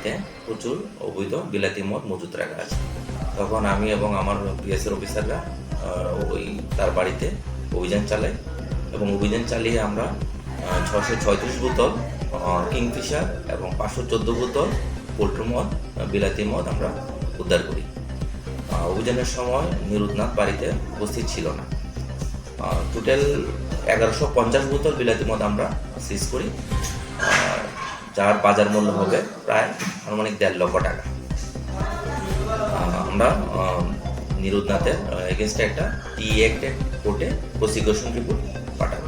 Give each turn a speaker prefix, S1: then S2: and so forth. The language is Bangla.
S1: বাড়িতে প্রচুর অবৈধ বিলাতি মদ মজুত রাখা আছে। তখন আমি এবং আমার পিএসের অফিসাররা তার বাড়িতে অভিযান চালাই এবং অভিযান চালিয়ে আমরা 636 বোতল কিংফিশার এবং 514 বোতল পোল্ট্রি মদ বিলাতি মদ আমরা উদ্ধার করি। অভিযানের সময় নিরুদ্নাথ বাড়িতে উপস্থিত ছিল না। টোটাল 1150 বোতল বিলাতি মদ আমরা সিজ করি, যার বাজার মূল্য হবে প্রায় আনুমানিক 1.5 লক্ষ টাকা। আমরা নিরুদ্নাথের এগেনস্টে একটা টি অ্যাক্ট কোর্টে প্রসিকিউশন রিপোর্ট পাঠাবো।